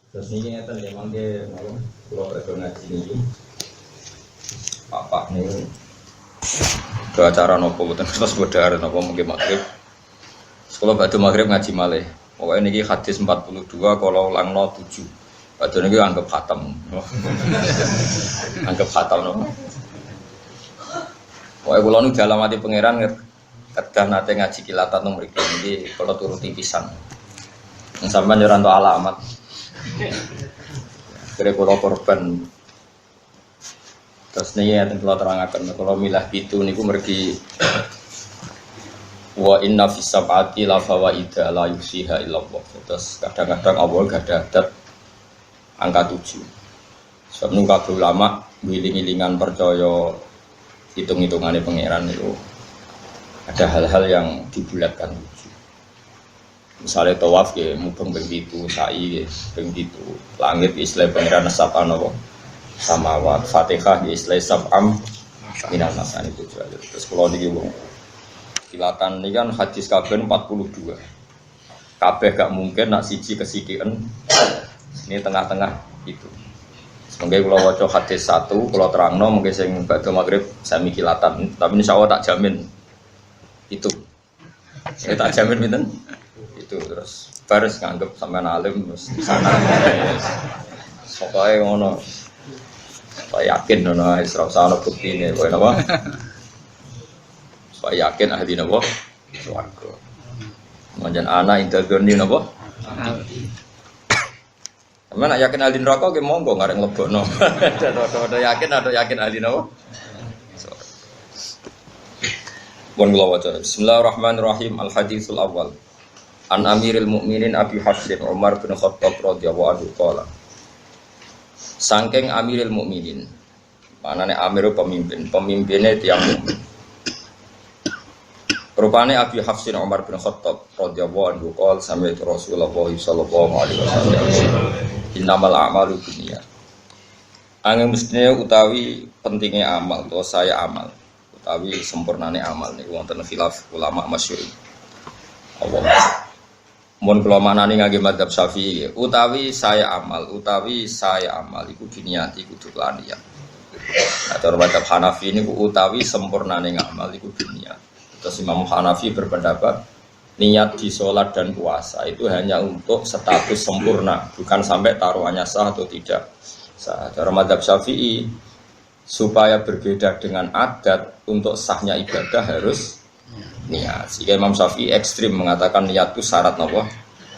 Terus ini ngeten ya mangke kalau ada ngaji ini apa nih ke acara nopo betul terus bodar nopo mungkin maghrib sekolah batu maghrib ngaji malih pokoknya ini hadis 42 kalau ulang 07 batu ini anggap khatam anggap khatam nopo pokoknya kalau nu dalam hati pangeran kedah nate ngaji kilatan nomor ini kalau turuti pisan sampai nyeranto alamat kira kalau korban terus nih ya kalau terangkan kalau milah itu niku mergi wa inna fis sab'ati la fawaida la yusiha illallah terus kadang-kadang awal gak ada adat angka 7 sebab nu kabeh ulama wiling-wilingan percaya hitung-hitungannya pangeran itu ada hal-hal yang dibulatkan 7 misalnya tawaf ya mubeng begitu sa'i begitu langit istilah pangeran sab'an apa samawat Fatihah di istilah sab'am minal masani itu juga. Terus kalau niki wong kilatan ini kan hadis kabeh 42. Kabeh gak mungkin nak siji kesikian. Ini tengah-tengah itu. Semoga kalau waca hadis 1 kalau terangno mungkin sing badhe maghrib sami kilatan, tapi insyaallah tak jamin itu. Saya tak jamin pinten? Itu terus baris nganggep sampean alim terus di sana. Pokoke ngono. Saya yakin nono Isra sana bukti ini, boleh apa? Saya yakin ahli nopo, suarga. Manjan anak interdoni nopo. Mana yakin ahli neraka, ke monggo ngareng lebok no. Ada yakin ahli nopo. Bon gelawajan. Bismillahirrahmanirrahim. Al haditsul awal. An Amiril Mukminin Abi Hafsin Umar bin Khattab radhiyallahu anhu qala. Sangking Amiril Mukminin, manane Amir pemimpinnya tiang mukmin. Rupane Abi Hafsin Umar bin Khattab radhiyallahu anhu qol sami'tu Rasulullah sallallahu alaihi wasallam innamal a'malu binniyat. Angin mestine utawi pentingnya amal atau saya amal utawi sempurnane amal niku wonten khilaf ulama masyhur. Allah mun kula manani ngangge madzhab Syafi'i utawi saya amal iku diniati kudu lan niat. Cara madzhab Hanafi niku utawi sempurnane ngamal iku diniat. Terus Imam Hanafi berpendapat niat di sholat dan puasa itu hanya untuk status sempurna, bukan sampai taruhannya sah atau tidak sah. Cara madzhab Syafi'i supaya berbeda dengan adat untuk sahnya ibadah harus niat. Sehingga Imam Syafi'i ekstrim mengatakan niat itu syarat nopo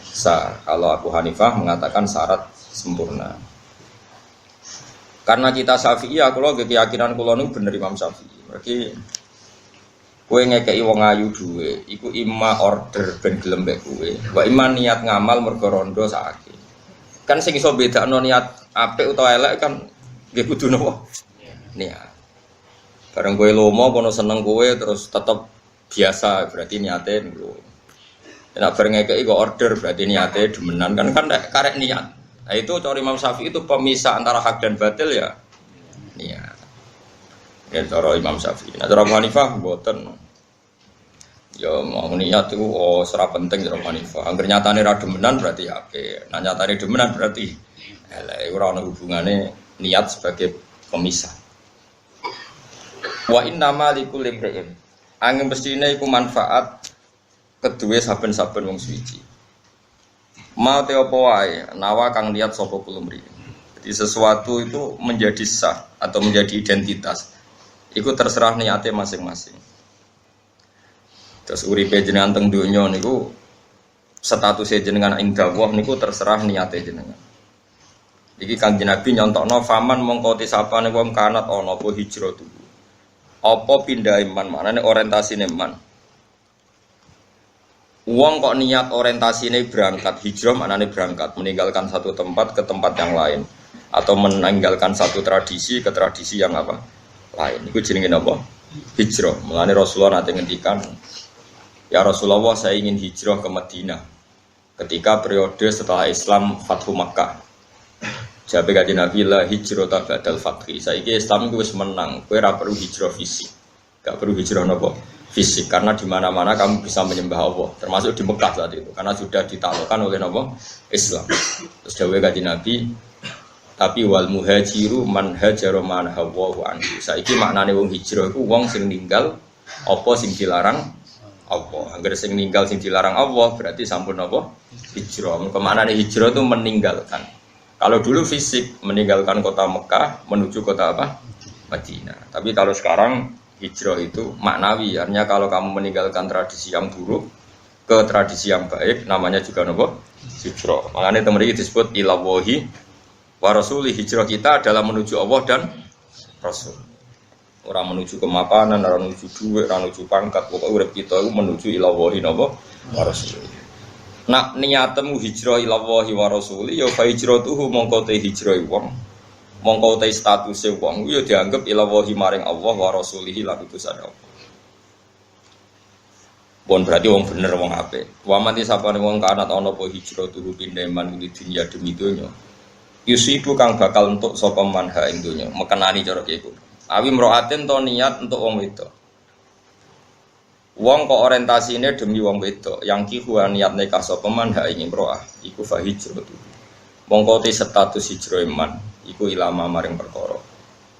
sah. Kalau Abu Hanifah mengatakan syarat sempurna. Karena kita Syafi'i, aku lo keyakinan kulo nu bener Imam Syafi'i. Berarti kowe ngekeki wong ayu duwe, iku ima order ben gelem mbek kowe. Wa ima niat ngamal mergo rondo sakake. Kan sing iso bedakno niat apik utawa elek kan nggih kudu nopo? Niat. Bareng kowe lomo kono seneng kowe terus tetep biasa berarti niate dulu. Nek bareng ngekeki kok order berarti niate demenan kan karek niat. Nah itu cara Imam Syafi'i itu pemisah antara hak dan batil ya. Niat. Ya cara Imam Syafi'i. Nah cara Abu Hanifah mboten. Ya mau niat itu ora penting cara Abu Hanifah. Angger nyatane ra demenan berarti apik. Nah nyatane demenan berarti elek ora ana hubungane niat sebagai pemisah. Wa innama likulli imri'in angin mestine iku manfaat kedue saben-saben wong suci. Mau te apa wae nawa kang niat sapa kulumri. Jadi sesuatu itu menjadi sah atau menjadi identitas. Iku terserah niate masing-masing. Terus uripe jenengan teng donya niku statusé jenengan ing dawuh niku terserah niate jenengan. Iki Kanjeng Nabi nyontokno faman mongko tisapane wong kanat ana apa hijrah tuh. Apa pindah iman manane orientasine iman. Wong kok niat orientasine berangkat hijrah manane berangkat meninggalkan satu tempat ke tempat yang lain atau meninggalkan satu tradisi ke tradisi yang apa? Lain. Iku jenenge apa? Hijrah. Mulane Rasulullah nate ngendikan, "Ya Rasulullah, saya ingin hijrah ke Madinah." Ketika periode setelah Islam Fathu Makkah. Jabe kanjeng Nabi la hijrata ba'dal fathi. Saiki Islam iku wis menang, kowe ora perlu hijrah fisik. Gak perlu hijrah napa? fisik karena di mana-mana kamu bisa menyembah Allah, termasuk di Mekah saat itu karena sudah ditaklukkan oleh Islam. Terus dawuh Kanjeng Nabi, tapi wal muhajiru man hajara man hawa anhu. Saiki maknane wong hijrah iku wong sing ninggal apa sing dilarang Allah. Angger sing ninggal sing dilarang Allah berarti sampun apa? Hijrah. Kemanane hijrah itu meninggalkan. Kalau dulu fisik meninggalkan kota Mekah menuju kota apa? Madinah. Tapi kalau sekarang hijrah itu maknawi. Artinya kalau kamu meninggalkan tradisi yang buruk ke tradisi yang baik, namanya juga apa? Hijrah. Makanya teman ini disebut ilawahi wa rasuli. Hijrah kita adalah menuju Allah dan Rasul. Orang menuju kemapanan, orang menuju duit, orang menuju pangkat. Pokoknya urip kita itu menuju ilawahi wa rasuli. Nak niatmu hijrah ilawahi wa rasuli ya fa hijratuhu mongko te hijrah wong. Mongko te statuse wong ya dianggap ilawahi maring Allah wa rasulihi lan utusan Allah. Bon berarti wong bener wong apik. Wa mati sapane wong kanat ana apa hijrah tuhu pindeman di dunia demi donya. Yusibu kang bakal entuk sapa manha ing donya, mekenani cara kiku. Awi mroaten to niat untuk wong wedok. Wong kok orientasine demi wong wedok, yang kihu niat nikah sapa manha ing imroah, iku fa hijrah tuhu. Mongko te status hijrah iman iku ilama maring perkara.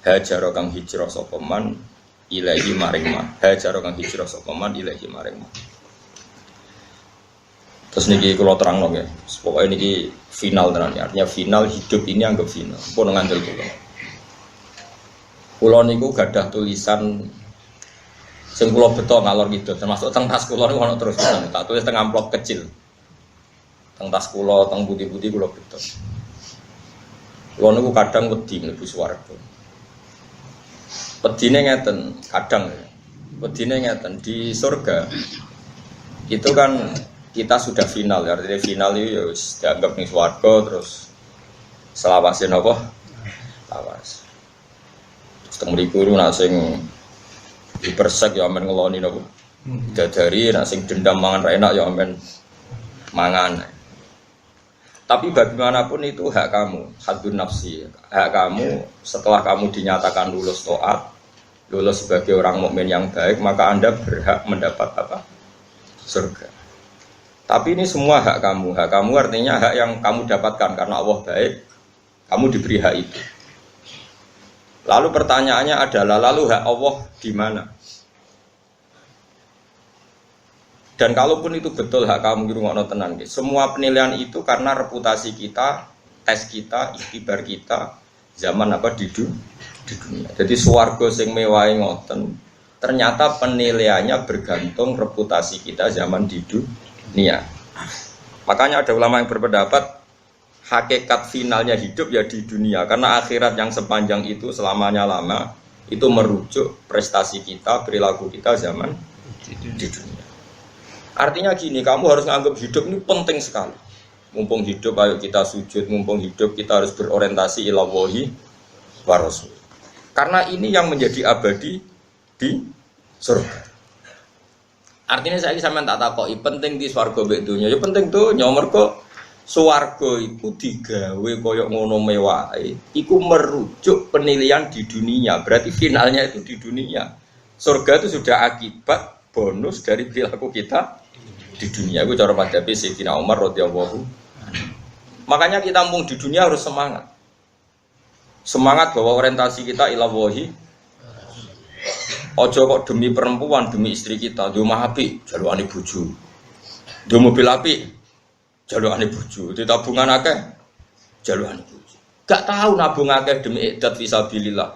Hajar kang hijrah sapa man ilahi maring ma. Hajar kang hijrah sapa man ilahi maring ma. Terus niki kula terangno nggih. Pokoke niki final tenan ya. Artinya final hidup ini anggap final. Pun ngandel kula. Kula niku gadah tulisan sing kula beto ngalor gitu, termasuk teng tas kula niku ana terus tenan. Tak tulis teng amplop kecil. Teng tas kula, teng putih-putih kula beto. Kula niku kadang wedi mlebu swarga. Wedine ngeten, kadang wedine ngeten di surga. Itu kan kita sudah final, artinya final itu ya dianggap ning swarga terus selawase napa? Lawas. Terus teng mriku nak sing dipersek ya amen ngeloni napa? Dadari nak sing dendam mangan ra enak ya amen mangan. Tapi bagaimanapun itu hak kamu, hadun nafsi. Hak kamu setelah kamu dinyatakan lulus taat, lulus sebagai orang mukmin yang baik, maka Anda berhak mendapat apa? Surga. Tapi ini semua hak kamu. Hak kamu artinya hak yang kamu dapatkan karena Allah baik, kamu diberi hak itu. Lalu pertanyaannya adalah, lalu hak Allah di mana? Dan kalaupun itu betul hak kamu di rumah tenan, semua penilaian itu karena reputasi kita, tes kita, ikhtibar kita zaman apa di dunia. Jadi swarga sing mewahi ngoten, ternyata penilaiannya bergantung reputasi kita zaman di dunia. Makanya ada ulama yang berpendapat hakikat finalnya hidup ya di dunia, karena akhirat yang sepanjang itu selamanya lama itu merujuk prestasi kita, perilaku kita zaman di dunia. Artinya gini, kamu harus menganggap hidup ini penting sekali. Mumpung hidup, ayo kita sujud. Mumpung hidup, kita harus berorientasi ila wahi wa rasul. Karena ini yang menjadi abadi di surga. Artinya saya sampean tak takoki, penting di swarga mbek donya. Ya penting donya, mergo swarga iku digawe koyo ngono mewahe. Iku merujuk penilaian di dunia. Berarti finalnya itu di dunia. Surga itu sudah akibat bonus dari perilaku kita di dunia. Itu cara madhabi Sayyidina Umar radhiyallahu. Makanya kita mumpung di dunia harus semangat. Semangat bahwa orientasi kita ila wahi. Ojo kok demi perempuan, demi istri kita, di rumah api, jalukane bojo. Di mobil api, jalukane bojo. Di tabungan akeh, jalukane bojo. Gak tahu nabung akeh demi idat fisabilillah.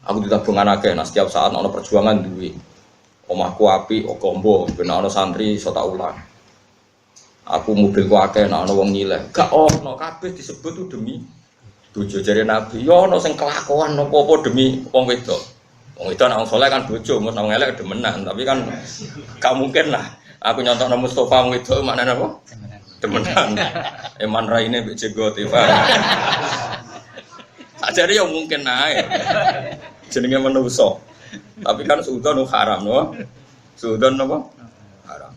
Aku di tabungan akeh, nah setiap saat ana perjuangan duwe. Omahku api, okombo, ben ana santri iso tak ulang. Aku mobilku akeh, ana wong nyileh. Gak ono kabeh disebut tuh demi bojo jare Nabi. Yo ono sing kelakuan apa-apa demi wong wedok. Wong wedok nang saleh kan bojo, mos nang elek demenan, tapi kan gak mungkin lah. Aku nyontokno Mustofa wong wedok maknane apa? Demenan. Eman raine mbek jegote, Pak. Ajare yo mungkin ae. Jenenge manusa. Tapi kan suudon haram, no? Suudon apa? Haram.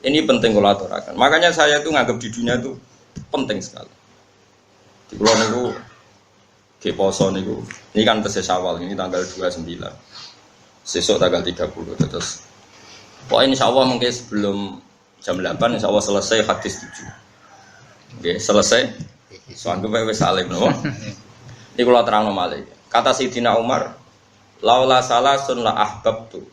Ini penting kalau aturakan. Makanya saya itu nganggap di dunia itu penting sekali. Di pulau niku, ke poso niku, ini kan tesis awal, ini tanggal 29. sesuk tanggal 30 terus. Pokoknya insya Allah mungkin sebelum jam 8 insya Allah selesai hadis 7. Oke, selesai. Soalnya wis salim no. Ini kalau terang malih. Kata Sayyidina Umar, laula salasun la ahbabtu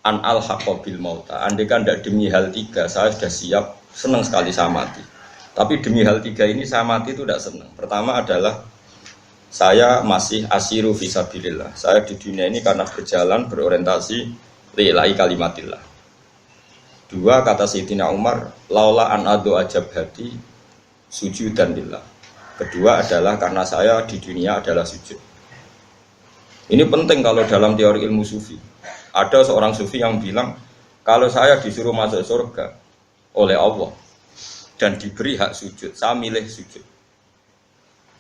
an alhaqa bil mauta. Andai kan tidak demi hal 3 saya sudah siap, senang sekali saya mati. Tapi demi hal 3 ini saya mati itu tidak senang. Pertama adalah saya masih asiru fisabilillah. Saya di dunia ini karena berjalan berorientasi lillahi kalimatillah. 2 kata Sayyidina Umar, laula an adu ajab hati sujudan lillah. Kedua adalah karena saya di dunia adalah sujud. Ini penting kalau dalam teori ilmu sufi. Ada seorang sufi yang bilang, kalau saya disuruh masuk surga oleh Allah dan diberi hak sujud, saya milih sujud.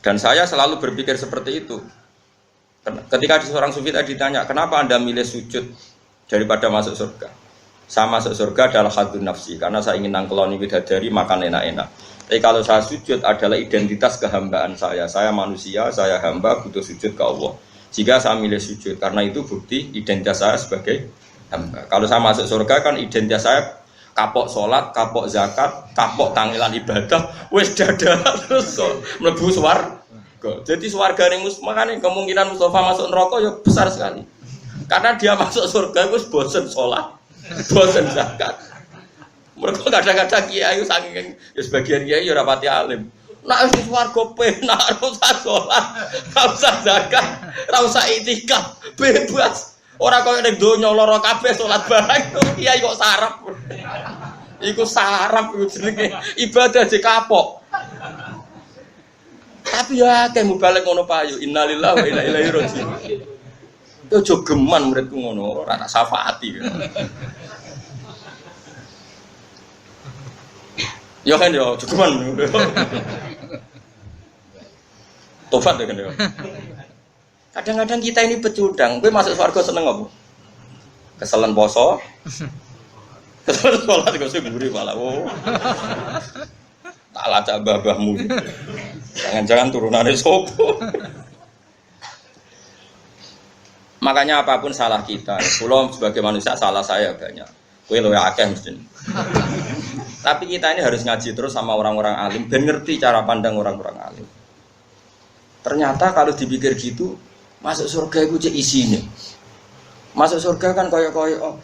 Dan saya selalu berpikir seperti itu. Ketika seorang sufi tadi ditanya, kenapa Anda milih sujud daripada masuk surga? Saya masuk surga adalah hadun nafsi, karena saya ingin nangkeloni bidadari, makan enak-enak. Tapi kalau saya sujud adalah identitas kehambaan saya. Saya manusia, saya hamba, butuh sujud ke Allah. Jika saya milih sujud, karena itu bukti identitas saya sebagai hamba. Kalau saya masuk surga kan identitas saya kapok sholat, kapok zakat, kapok tangilan ibadah, wes dada terus mlebu swarga. Jadi swarga ning makane kemungkinan Mustafa masuk neraka ya besar sekali. Karena dia masuk surga wis bosen sholat, bosen zakat. Mereka kadang-kadang kiai saking ya sebagian kiai ya ora pati alim. Nek wis swarga penak ora usah sholat, ora usah zakat, ora usah itikaf, bebas. Ora koyo ning donya lara kabeh salat bareng kiai kok sarap. Iku sarap iku jenenge ibadah je kapok. Tapi ya akeh mubalek ngono payu. Innalillahi wa inna ilaihi raji'un. Yo aja geman muridku ngono, ora tak syafaati. Yo kan yo aja geman. Tobat ya kan yo. Kadang-kadang kita ini pecundang, gue masuk surga seneng apa? Keselen poso, keselen sholat gue sih gurih malah. Tak lacak babahmu, jangan-jangan turunannya sopo. Makanya apapun salah kita, pulau sebagai manusia salah saya banyak. Gue lo ya akeh mesti. Tapi kita ini harus ngaji terus sama orang-orang alim, ben ngerti cara pandang orang-orang alim. Ternyata kalau dipikir gitu. Masuk surga itu cek isinya. Masuk surga kan koyo-koyo oh,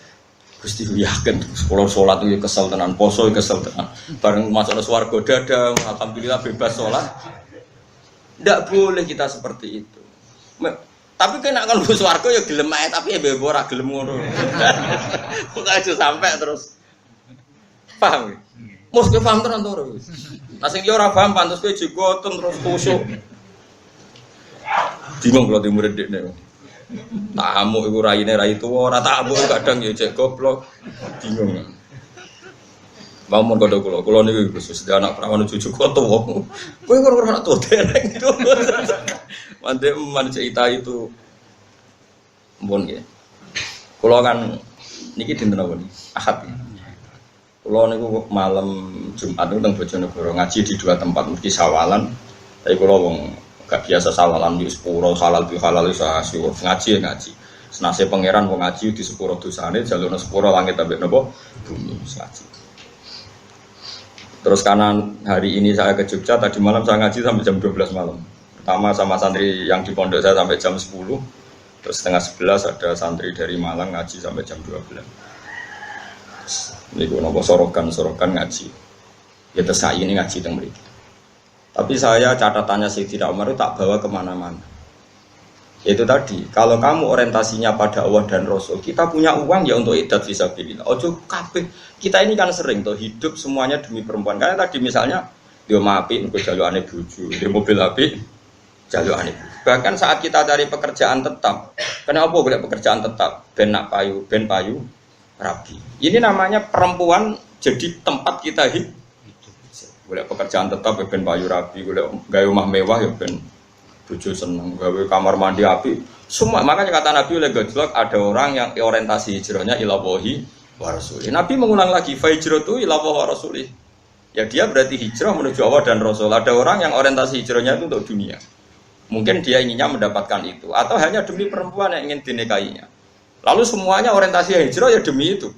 Gusti yakin sekolah sholat itu kesel tenan, poso kesel tenan. Bareng masuk surga dada, alhamdulillah bebas sholat. Tidak boleh kita seperti itu. Tapi kena kan bus surga ya gelem ae tapi ya bebo ora gelem ngono. Kok aja sampai terus. Paham? Mesti paham tenan to. Nah sing yo ora paham pantes kowe jigoten terus kusuk. Bingung kalau di murid dek nih, tamu ibu raine rai tua, rata tamu kadang ya cek goblok, bingung. Bangun kalau nih khusus dia anak perawan cucu kotor, gue orang anak tua dereng itu, mantep cerita itu, bon ya. Kalau kan niki dinten apa nih, Ahad. Kalau nih malam Jumat itu tentang Bojonegoro ngaji di 2 tempat, mesti sawalan, tapi kalau wong gak biasa sawalan di sepuro halal bisa asyur ngaji. Senase pangeran mau ngaji di sepuro dosane jalurna sepuro langit ambek napa bumi ngaji. Terus kanan hari ini saya ke Jogja, tadi malam saya ngaji sampai jam 12 malam. Pertama sama santri yang di pondok saya sampai jam 10. Terus setengah 11 ada santri dari Malang ngaji sampai jam 12. Ini napa sorokan ngaji. Ya terus ini ngaji teng mriki. Tapi saya catatannya Sayyidina Umar itu tak bawa kemana-mana. Itu tadi, kalau kamu orientasinya pada Allah dan Rasul, kita punya uang ya untuk idat fisabilillah. Ojo kabeh. Kita ini kan sering tuh hidup semuanya demi perempuan. Karena tadi misalnya dia mapi untuk jalukane bojo, dia mobil api jalukane. Bahkan saat kita cari pekerjaan tetap, kenapa boleh pekerjaan tetap? Ben payu rapi. Ini namanya perempuan jadi tempat kita hidup. Boleh pekerjaan tetap ya ben payu rapi, boleh gawe omah mewah ya ben bojo seneng, gawe kamar mandi api. Semua makanya kata Nabi oleh gojlok ada orang yang orientasi hijrahnya ila wahi wa rasulih. Nabi mengulang lagi fa hijratu ila wahi wa rasulih. Ya dia berarti hijrah menuju Allah dan Rasul. Ada orang yang orientasi hijrahnya itu untuk dunia. Mungkin dia inginnya mendapatkan itu atau hanya demi perempuan yang ingin dinikahinya. Lalu semuanya orientasi hijrah ya demi itu.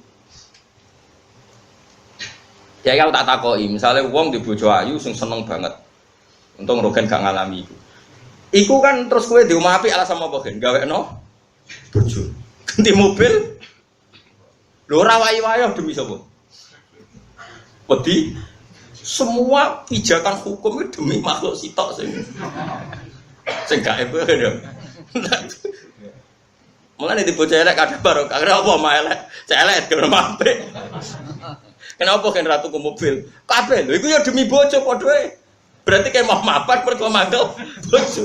Ya kalau tak takoi, misalnya wong di bojo ayu sing seneng banget. Untung Rogen gak ngalami itu. Iku kan terus kowe di omah apik alasan apa gen? Gawekno bojo. Ganti mobil. Lho ora wayu-wayu demi sapa? Wedi semua pijakan hukum itu demi makhluk sitok sing gak ebe lho. Mulane di bocah elek kadang barok, karena apa mah elek? Celek kena apik. Kenapa kan ratu ke mobil? Kabeh lho iku ya demi bojo padha ae. Berarti kayak mau mapan mergo mangkel bojo.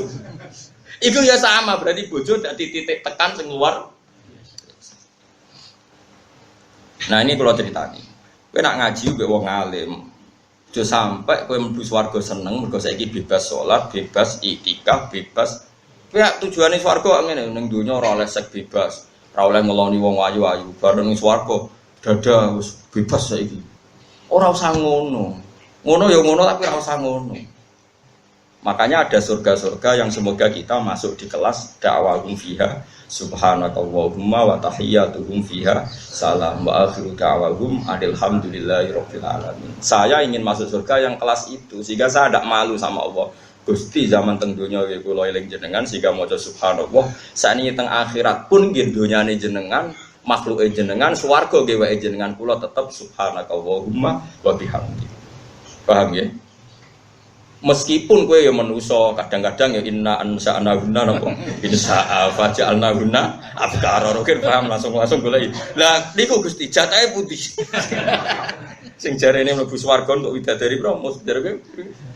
Iku ya sama, berarti bojo dadi titik tekan sing luar. Nah ini kalau ceritani. Kowe nak ngaji mbek wong alim. Aja sampai kowe mlebu swarga seneng mergo saiki bebas salat, bebas iktikaf, bebas. Kowe tujuane swarga ngene ning donya ora oleh sek bebas, ora oleh ngeloni wong ayu-ayu. Bareng ning swarga dada wis bebas saiki. Ora usah ngono. Ngono ya ngono tapi ora usah ngono. Makanya ada surga-surga yang semoga kita masuk di kelas da'wahum fiha subhanakallahumma wa tahiyyatuhum fiha salam wa akhiru da'wahum alhamdulillahirabbil alamin. Saya ingin masuk surga yang kelas itu sehingga saya tidak malu sama Allah. Gusti zaman teng donya nggih kula eling jenengan sehingga maca subhanallah. Sakniki teng akhirat pun nggih donyane jenengan makhluk jenengan swarga nggih wae jenengan kula tetep subhanakallahumma wa bihamdi. Paham ya? Meskipun kowe ya manusa kadang-kadang ya inna ansa'na guna napa insa'a faja'alna guna afkara rokin paham langsung golek. Lah niku Gusti jatahe putih. Sing jarene mlebu swarga untuk widadari promo jarene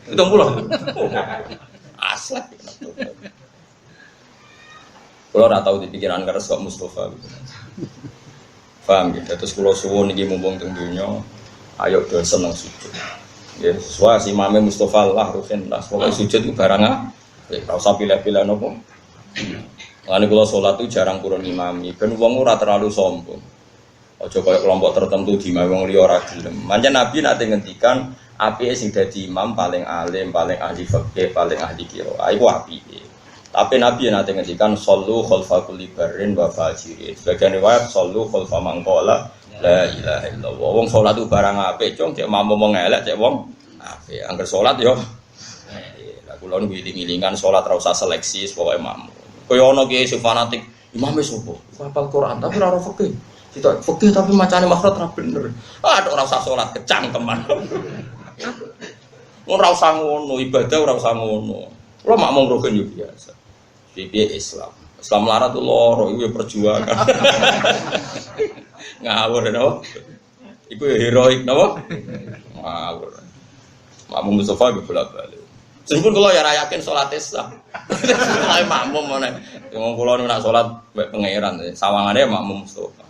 70. Asli. Kalau ora tau di pikiran keres kok Mustafa. Paham ya? Terus kula suwun iki mumpung teng donya ayo do seneng sujud. Ya, sesuai si Imam Mustafa Allah rutin lah. Pokoknya sujud itu barang kalau usah pilih-pilih nopo. Lalu kalau sholat itu jarang kurun imami. Ben wong ora terlalu sombong. Ojo koyo kelompok tertentu di wong liya ora gelem. Pancen Nabi nate ngendikan apike sing dadi imam paling alim, paling ahli fikih, paling ahli qiraah. Iku apike. Tapi Nabi nate ngendikan sallu khalfa kulli barrin wa fajirin. Sebagian riwayat sallu khalfa man qala la ilaha illallah. Wong salat itu barang apik, cung cek mampu wong elek cek wong apik. Angger salat yo. Lah kula nu ngiling-ngilingan salat ra usah seleksi pokoke mampu. Kaya ana kiai sing fanatik, imame sapa? Hafal Quran tapi ora fikih. Tidak fikih tapi macane makhraj ra bener. Ah ora usah salat kecangkeman. Ora usah ngono, ibadah ora usah ngono. Kula makmum rogen yo biasa. Piye Islam. Islam larat tuh loro iku perjuangan. Ngawur no, iku ya heroik no, ngawur. Makmum Mustafa gue bolak balik. Sempun kalau ya rayakin sholat sah. Mulai makmum mana? Yang kalau nak sholat pangeran, sawangannya makmum Mustafa.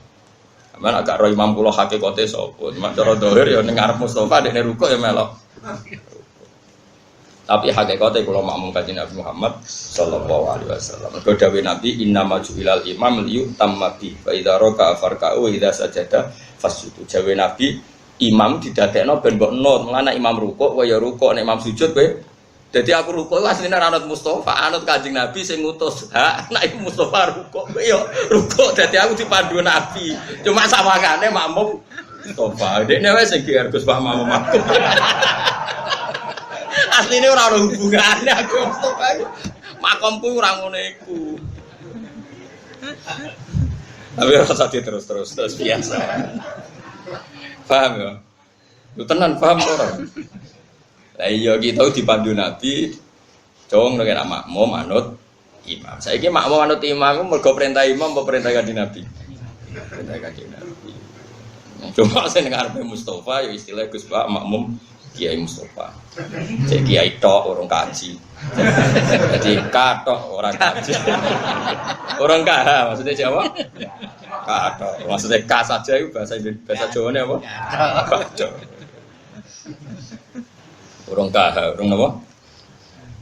Mana agak roh imam kulo hakikate sopo. Cuma cara dohir ya dengar Mustafa dek nerukuk ya melok. Tapi hakikate kulo makmum kanjeng Nabi Muhammad sallallahu alaihi wasallam. Godawe Nabi innama ju'ilal imam liyutamma bi fa idza raka'a farka'u wa idza sajada fasjudu. Jawe Nabi imam didadekno ben mbok nur. Mulane imam rukuk kowe ya rukuk, nek imam sujud kowe. Dadi aku rukuk asline ra anut Mustafa, anut kanjeng Nabi sing ngutus. Ha, nek iku Mustafa rukuk kowe ya rukuk. Dadi aku dipandu Nabi. Cuma sawangane makmum Mustafa. Dekne wis sing Gus Pak makmum aku. Aslinya orang hubungannya aku Mustafa makomku orang ngono iku. Tapi rasa terus biasa. Paham ya? Lu tenan paham orang. Lah iya kita dipandu Nabi dong dengan makmum manut imam. Saiki makmum manut imam mergo perintah imam apa perintah kanjeng Nabi? Perintah kanjeng Nabi. Cuma sing ngarepe Mustafa ya istilah Gus Pak makmum Kiai Mustafa. Cek kiai tok orang kaji. Jadi katok orang kaji. Orang kah maksudnya Jawa? Katok. Maksudnya ka saja itu bahasa Jawane apa? Katok. Orang kah, orang apa?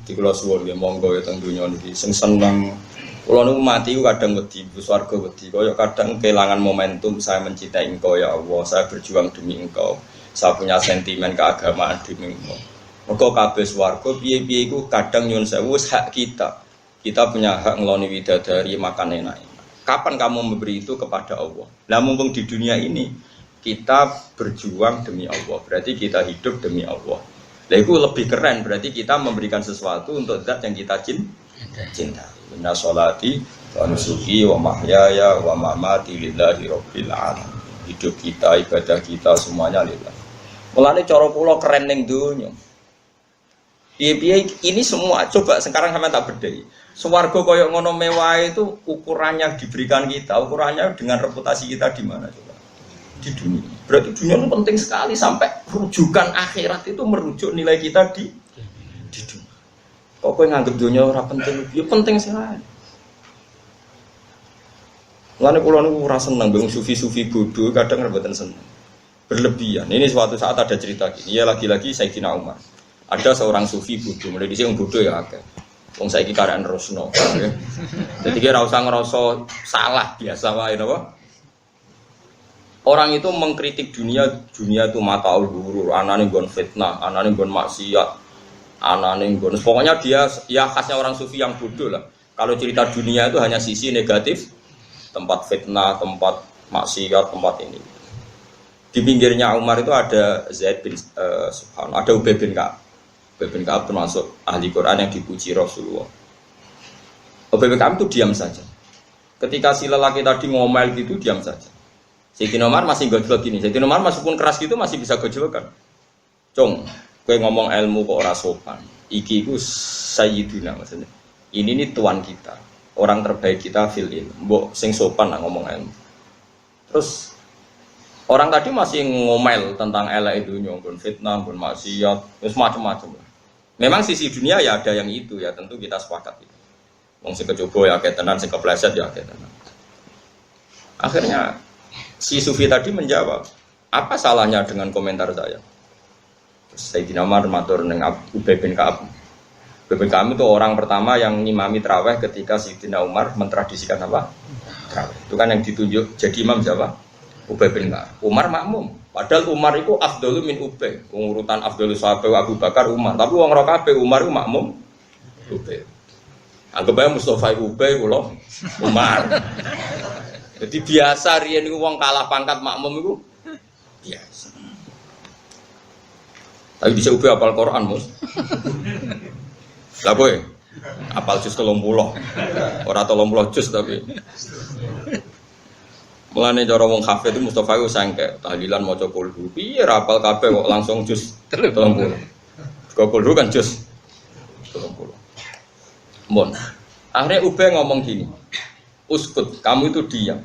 Di kula suwun nggih monggo ya teng donya niki sing seneng. Kula niku mati kadang wedi, swarga wedi. Kaya kadang kehilangan momentum saya mencintai Engkau ya Allah, saya berjuang demi Engkau. Saya punya sentimen keagamaan demi Allah. Mergo kabeh swarga piye-piye iku kadang nyuwun sewu hak kita. Kita punya hak ngeloni widadari makan enak. Kapan kamu memberi itu kepada Allah? Nah mumpung di dunia ini kita berjuang demi Allah, berarti kita hidup demi Allah. Nah itu lebih keren, berarti kita memberikan sesuatu untuk zat yang kita cinta. Inna sholati wa nusuki wa mahyaya wa mamati lillahi rabbil alamin. Hidup kita, ibadah kita semuanya lillah. Mulane cara kula keren ning donya. Piye-piye ini semua coba sekarang sampean tak bedhei. Swarga koyo ngono mewah itu ukurannya diberikan kita, ukurannya dengan reputasi kita di mana coba? Di dunia. Berarti dunia itu penting sekali sampai rujukan akhirat itu merujuk nilai kita di dunia. Kok kowe nganggep dunia ora penting? Ya penting sekali. Mulane kula niku ora seneng bang sufi-sufi bodoh kadang mboten seneng. Berlebihan. Ini suatu saat ada cerita gini. Ya lagi-lagi Sayyidina Umar. Ada seorang sufi bodoh, mulai di sini bodoh ya akeh. Wong saiki karek nerusno. Jadi kira usah ngerasa salah biasa wae napa? Orang itu mengkritik dunia itu mataul ghurur, anane nggon fitnah, anane nggon maksiat, anane nggon. Pokoknya dia ya khasnya orang sufi yang bodoh lah. Kalau cerita dunia itu hanya sisi negatif, tempat fitnah, tempat maksiat, tempat ini. Di pinggirnya Umar itu ada Zaid bin Subhanallah, ada Ubay bin Ka'ab. Ubay bin Ka'ab termasuk ahli Quran yang dipuji Rasulullah. Ubay bin Ka'ab itu diam saja. Ketika si lelaki tadi ngomel gitu, diam saja. Sayyidina Umar masih gojlok gini. Sayyidina Umar meskipun keras gitu masih bisa gojlokan. Cong, gue ngomong ilmu kok ora sopan. Iki itu sayyidina maksudnya. Ini nih tuan kita, orang terbaik kita fil ilmu. Mbok sing sopan lah ngomong ilmu. Terus orang tadi masih ngomel tentang elek dunya, nggon fitnah, nggon maksiat, terus macam-macam. Memang sisi dunia ya ada yang itu ya, tentu kita sepakat itu. Wong sing kecoba ya akeh tenan, sing kepleset ya akeh tenan. Akhirnya si sufi tadi menjawab, apa salahnya dengan komentar saya? Terus Sayyidina Umar matur ning Ubay bin Ka'ab. Ubay bin Ka'ab itu orang pertama yang ngimami tarawih ketika Sayyidina Umar mentradisikan apa? Tarawih. Itu kan yang ditunjuk jadi imam siapa? Ubay bin Ka'ab. Umar makmum. Padahal Umar itu afdalu min Ubay. Urutan afdalu sahabat Abu Bakar Umar. Tapi wong ora kabeh Umar itu makmum Ubay. Anggap aja Mustafa Ubay kula Umar. Jadi biasa riyen niku wong kalah pangkat makmum iku biasa. Tapi bisa Ubay apal Quran, Mus. Lah kowe apal juz 30. Ora 30 juz tapi. Mulane cara wong hafid itu Mustafa iku sangke tahlilan maca kulhu. Piye ra apal kabeh kok langsung juz 30. Kulhu kan juz 30. Mon. Akhirnya Ubay ngomong gini. Uskut, kamu itu diam.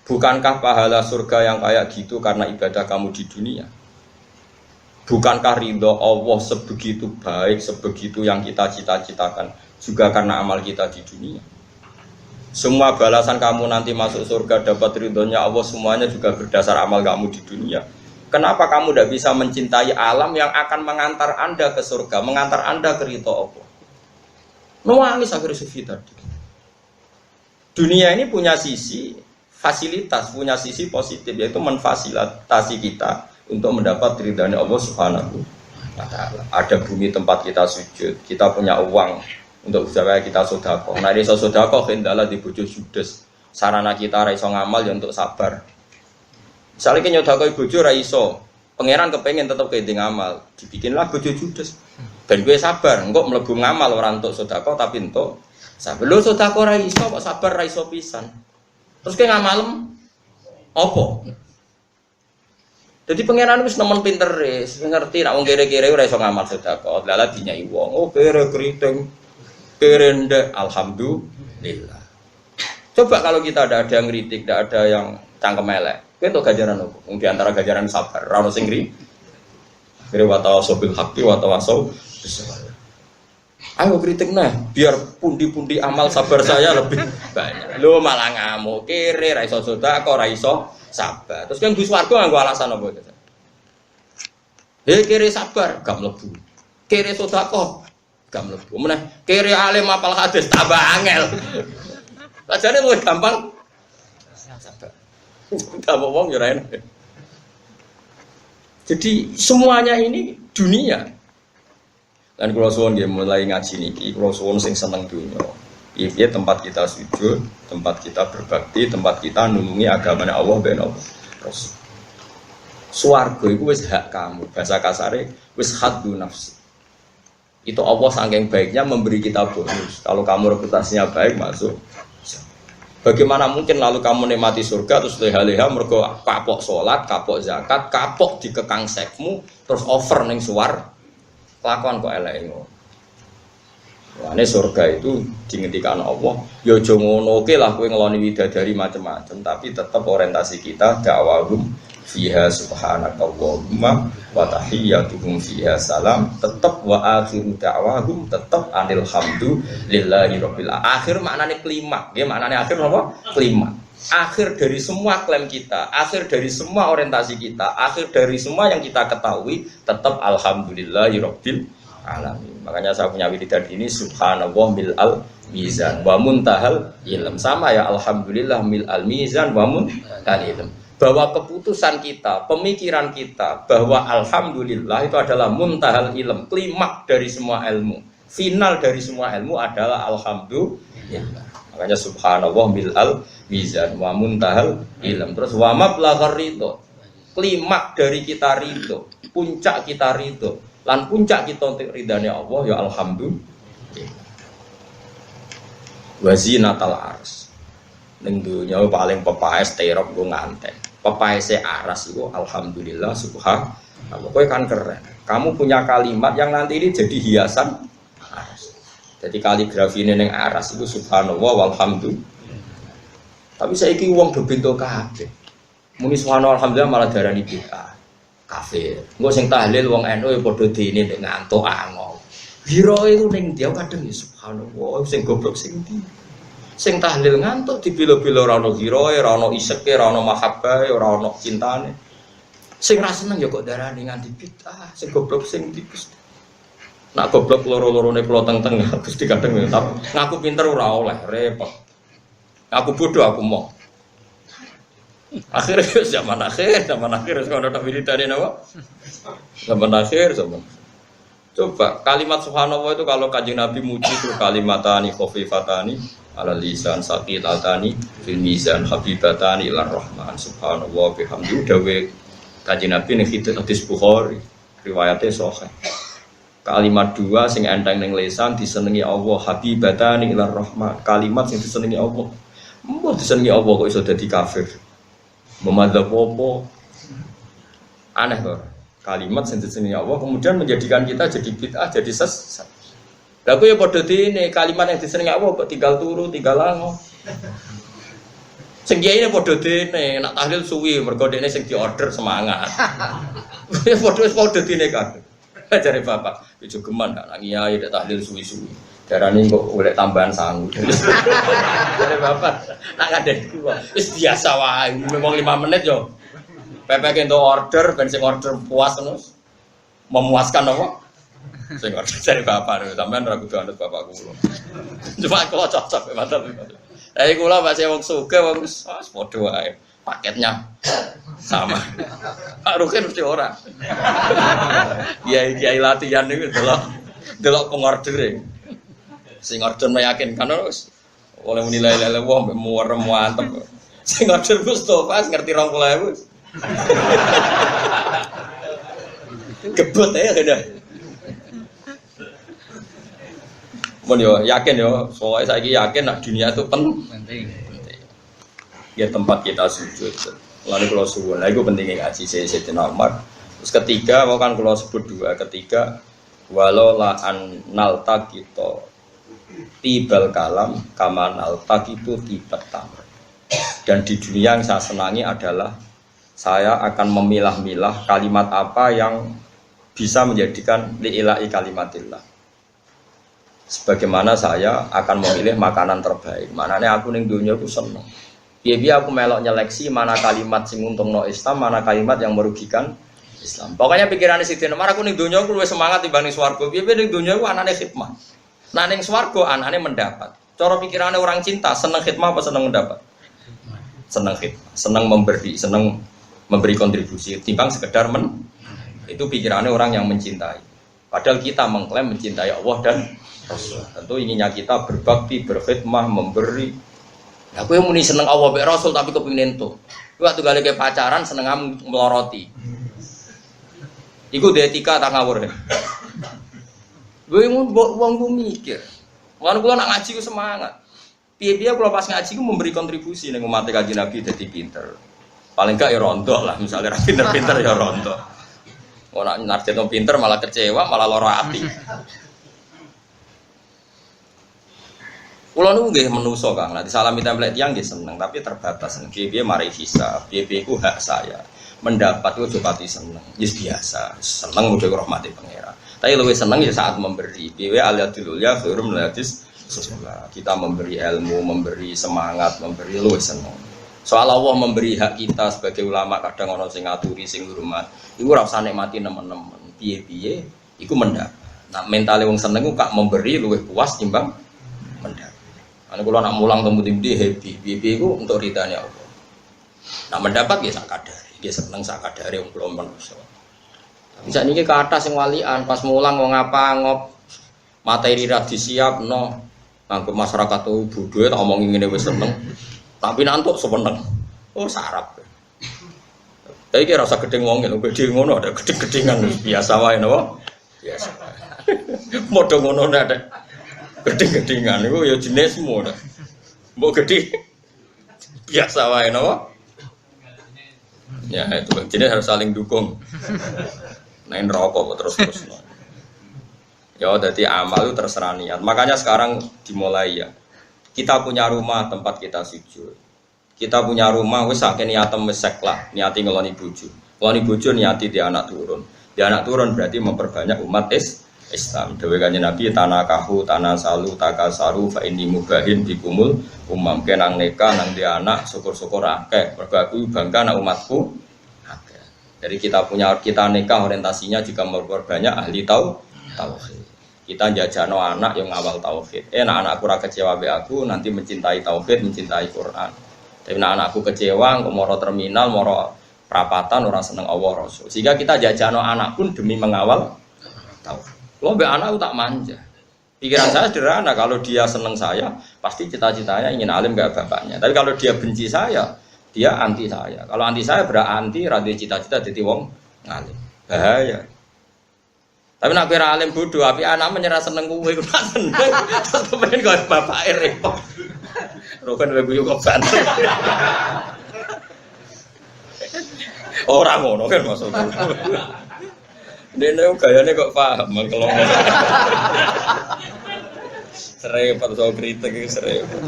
Bukankah pahala surga yang kayak gitu karena ibadah kamu di dunia? Bukankah ridho Allah sebegitu baik, sebegitu yang kita cita-citakan juga karena amal kita di dunia? Semua balasan kamu nanti masuk surga dapat ridhonya Allah semuanya juga berdasar amal kamu di dunia. Kenapa kamu tidak bisa mencintai alam yang akan mengantar Anda ke surga, mengantar Anda ke ridho Allah? Nangis akhirnya sufi tadi. Dunia ini punya sisi fasilitas, punya sisi positif, yaitu memfasilitasi kita untuk mendapat ridhanya Allah Subhanahu wa Ta'ala. Ada bumi tempat kita sujud, kita punya uang untuk supaya kita sedekah. Nah, iso sedekah kendala di bojo judes. Sarana kita ra iso ngamal ya untuk sabar. Misalnya kita nyodakoi bojo ra iso, pangeran kepengen tetap kene ngamal, dibikinlah bojo judes. Ben gue sabar, engko mlebu ngamal ora untuk sedekah tapi untuk sabar. Lho sedekah ora iso kok sabar ra iso pisan. Terus ke ngamalem apa? Jadi pangeran wis nemen pinter wis ngerti nek wong kere-kere ora iso ngamal sedekah. Lala dinyai wong, oh kere kriting. Kere ndek alhamdulillah. Coba kalau kita ada yang kritik, tidak ada yang cangkem elek. Kowe entuk ganjaran opo? Wong di antara ganjaran sabar, ora ono sing ngri. Kere wa tawassul bil haqqi wa tawassul bis sabr. Ayo kritik nah, biar pundi-pundi amal sabar saya lebih banyak. Lho malah ngamuk, kere ra iso sedekah, ora iso sabar. Terus kan Gus Wargo nganggo alasan apa itu? Kere sabar gak mlebu. Kere sedekah gak mlebu. Meneh kere alim apal hadis tambah angel. Sajane luwih gampang sabar. Tambah wong yo ora enak. Jadi semuanya ini dunia. Dan kalau suwon dia mulai ngaji niki, kalau suwon sing seneng dunia, Iya tempat kita sujud, tempat kita berbakti, tempat kita nulungi agamanya Allah ben Allah. Terus swarga itu wis hak kamu. Bahasa kasare wis haddu nafsi. Itu Allah saking baiknya memberi kita bonus. Kalau kamu reputasinya baik masuk. Bagaimana mungkin lalu kamu nikmati surga terus leha-leha mergo kapok sholat, kapok zakat, kapok dikekang sekmu, terus over ning suwar. Lakon kok elek ngono. Wane surga itu dingendikan Allah, ya aja ngono oke lah kowe ngeloni widadari macam-macam, tapi tetap orientasi kita dakwahum fiha subhanakallahumma wa tahiyyatuhum fiha salam, tetap wa akhiru da'wahum tetap anil hamdulillahi rabbil alamin. Akhir maknane kelima, nggih maknane akhir apa? Kelima. Akhir dari semua klaim kita, akhir dari semua orientasi kita, akhir dari semua yang kita ketahui tetap alhamdulillahi rabbil alamin. Makanya saya punya wiridan ini subhanallah mil'al mizan wa muntahal ilm. Sama ya alhamdulillah mil'al mizan wa muntahal ilm. Bahwa keputusan kita, pemikiran kita bahwa alhamdulillah itu adalah muntahal ilm, klimak dari semua ilmu, final dari semua ilmu adalah alhamdulillah. Makanya subhanallah mil'al mizan wa muntahal ilm. Terus wa mablaghar ridho, klimak dari kita ridho, puncak kita ridho, lan puncak kita untuk ridhanya Allah ya alhamdulillah. Wazinatal ars. Ning dunya paling pepaes terop go nganten. Pepaese aras itu alhamdulillah subhanallah. Kowe kan keren. Kamu punya kalimat yang nanti ini jadi hiasan aras. Jadi kaligrafi ini ning aras itu subhanallah walhamdulillah. Tapi saiki wong do bento kabeh. Muni subhanallah alhamdulillah malah darani bid'ah. Kafir. Engko sing tahlil wong NU ya padha dene nek ngantuk angol. Hiro itu ning dia kadang ya subhanallah sing goblok sing ndi. Sing tahlil ngantuk dibilo-bilo ora ono hiroe, ora ono iseke, ora ono mahabbahe, ora ono cintane. Sing ra seneng ya kok darani nganti bid'ah, sing goblok sing ndi Gusti. Nak goblok loro-lorone kula teng-teng Gusti kadang ya ngaku pinter ora oleh, repot. Aku bodoh aku mau. Akhirnya zaman akhir sekolah tak wiridane napa? Zaman akhir zaman. Coba kalimat subhanallah itu kalau Kanjeng Nabi muji itu kalimatani khafifatani ala lisan saqilatani fil mizan habibatani ilar rahman subhanallah bihamdi dawe Kanjeng Nabi ning hadis Bukhari riwayate sahih. Kalimat dua sing enteng ning lisan disenengi Allah habibatani ilar rahman, kalimat sing disenengi Allah. Mbok disenengi Allah kok iso dadi kafir. Memadzhab apa? Aneh kok. Kalimat sing disenengi Allah kemudian menjadikan kita jadi bid'ah, jadi sesat. Lah ku ya padha dene kalimat yang disenengi Allah kok tinggal turu, tinggal lango. Sing kiai padha dene nak tahlil suwi mergo dene sing diorder semangat. Ya padha dene kabeh. Jare bapak, ijo geman nak kiai nek tahlil suwi-suwi. Darane kok golek tambahan sangu. Jare bapak, nak ngandani kuwi wis biasa wae, memang 5 menit yo. Pepek untuk order, ben sing order puas terus memuaskan apa? Sing order dari bapak, sampean ra kudu anut bapak kula. Cuma kula cocok mantap. Lah kula Pak wong sugih wong padha wae. Paketnya sama. Pak Rukin mesti ora. Kiai latihan niku delok pengordere. Sing order meyakinkan terus oleh menilai lele wong muwerem mantep. Sing order Mustofa ngerti 20.000. Gebut ya udah. Mun yo yakin yo, soalnya saya yakin nak dunia itu penting. Ya tempat kita sujud. Lalu kalau suwun, nah itu pentingnya ngaji Sayyidina Umar. Terus ketiga, mau kan kalau sebut dua, ketiga walau la an nalta kita tibal kalam kama nalta itu tibat tamr. Dan di dunia yang saya senangi adalah saya akan memilah-milah kalimat apa yang bisa menjadikan li'ila'i kalimatillah. Sebagaimana saya akan memilih makanan terbaik. Maknanya aku ning dunia aku seneng. Biar aku melok nyeleksi mana kalimat sing untungno Islam, mana kalimat yang merugikan Islam. Pokoknya pikirannya Sayyidina Umar aku ning dunia aku luwih semangat dibanding swarga. Biar ning dunia aku anane khidmah. Nah ning swarga anane mendapat. Cara pikirannya orang cinta, seneng khidmah apa seneng mendapat? Seneng khidmah, seneng memberi, seneng memberi kontribusi timbang sekedar itu pikirannya orang yang mencintai. Padahal kita mengklaim mencintai Allah dan Rasul. Tentu inginnya kita berbakti, berkhidmah, memberi. Aku yang muni seneng Allah be Rasul tapi kepengin entuk. Kuwi waktu gale ke pacaran seneng meloroti. Iku etika tak ngawur. Gue wong ku mikir. Lan kula nak ngaji ku semangat. Piye-piye kula pas ngaji ku memberi kontribusi ning umat Kanjeng Nabi dadi pinter. Paling gak ya rontok lah, misalnya pinter-pinter ya rontok. Ora narjeno pinter malah kecewa, malah lara ati. Kula niku nggih menungso Kang, nek disalami template tiyang nggih seneng, tapi terbatas. Piye-piye mari hisab, piye-piye ku hak saya. Mendapat ku pati seneng. Wis biasa, seneng mudah rahmati pangeran. Tapi luwih seneng ya saat memberi. Piye aliatul ya khairum latis sesulah. Kita memberi ilmu, memberi semangat, memberi luwih seneng. Soal Allah memberi hak kita sebagai ulama kadang ana sing ngaturi sing hormat. Iku ora usah nikmati nemen-nemen. Piye-piye iku mendapat. Nah, mentale wong seneng ku kak memberi luwih puas timbang mendapat. Ana kula nak mulang temu-temu happy. Piye-piye iku untuk ridane Allah. Nah, mendapat ya sak kadare. Nggih seneng sak kadare wong kula manusa. Tapi sakniki ke atas sing walian pas mulang wong apa ngop materi ra disiapno. Nganggo masyarakat tuh bodho tak omongi ngene wis seneng. Tapi nantuk semeneng. Oh sarap. Tapi kira rasa gedeng wong lho, gedhe ngono ada gedhe-gedhengan biasa wae napa? Biasa. Modho ngono ada gedhe-gedhengan iku ya jenismu ta. Mbok gedhe biasa wae napa? Ya itu jenis harus saling dukung. Nain rokok terus-terus. Ya jadi amal itu terserah niat. Makanya sekarang dimulai ya. Kita punya rumah tempat kita sujud. Kita punya rumah wis akeh niatem wis seklah, niati ngeloni bojo. Ngeloni bojo niati di anak turun. Di anak turun berarti memperbanyak umat Islam. Dewe Kanjeng Nabi tanakahu tanasalu takasaru fa inni mubahin bikumul umam kenang nikah nang di anak syukur-syukur akeh. Mergo aku bangga nang umatku akeh. Dari kita nikah orientasinya juga memperbanyak ahli tauhid. Kita jajano anak yang ngawal tauhid. Anak-anakku ora kecewa be aku nanti mencintai tauhid, mencintai Quran. Tapi anakku kecewa, kok moro terminal, moro perapatan orang seneng Allah Rasul. Sehingga kita jajano anak pun demi mengawal tauhid. Lo be anak tak manja. Pikiran saya sederhana, kalau dia seneng saya, pasti cita-citanya ingin alim gak bapaknya. Tapi kalau dia benci saya, dia anti saya. Kalau anti saya berarti radhi cita-cita jadi wong ngalim. Bahaya. Tapi nak kira alim bodoh, tapi anak menyerah seneng gue, gue tak seneng. Terus kemudian gue bapak repot. Rokan gue guyu keban. Orang ngono kan maksudnya. Dene gayane kok paham mengkelong. Serempet soal kritik iki serempet.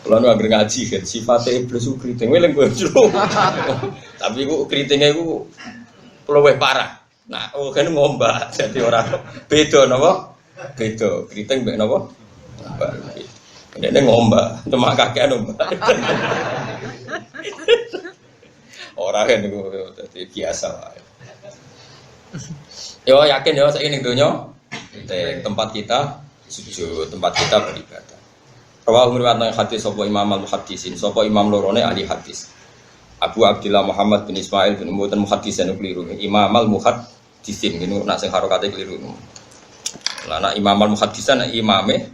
Kalau nu anggere ngaji kan sifatnya iblis ku kriting weleng kowe jero. Tapi ku kritinge ku luwih parah. Nah, kan ngombak dadi ora beda napa? Beda kriting mek napa? Dene ngombak, cuma kakean ngombak. Ora kan niku dadi biasa wae. Yo yakin yo saiki ning donya tempat kita sujud, tempat kita beribadah. Rawahu riwayat hadis sapa Imam al-Muhaddisin, sapa imam lorone ahli hadis. Abu Abdillah Muhammad bin Ismail bin Mu'tan muhaddisan keliru. Imam al-Muhaddisin niku nak sing harokate keliru. Lah nak Imam al-Muhaddisan imame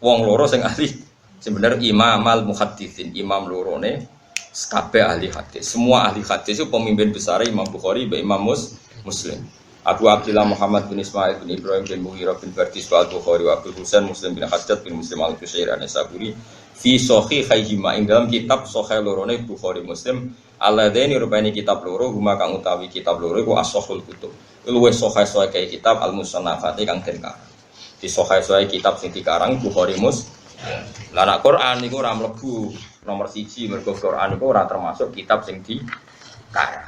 wong loro sing ahli. Sebenarnya Imam al-Muhaddisin, imam lorone kabeh ahli hadis. Semua ahli hadis itu pemimpin besar Imam Bukhari, Imam Muslim. Abu Abdillah Muhammad bin Ismail bin Ibrahim bin Mughirah bin Bardis Al-Bukhari wa Abu Husain Muslim bin Hajjaj bin Muslim al-Qushairi an-Nasaburi fi sahihayhima ing dalam kitab sahih lorone Bukhari Muslim alladaini rupane kitab loro huma kang utawi kitab loro iku as-sahihul kutub luwih sahih kaya kitab al-musannafati kang den karang di sahih kitab sing dikarang Bukhari Muslim. Lah nek Quran niku ora mlebu nomor 1 mergo Quran iku ora termasuk kitab sing dikarang.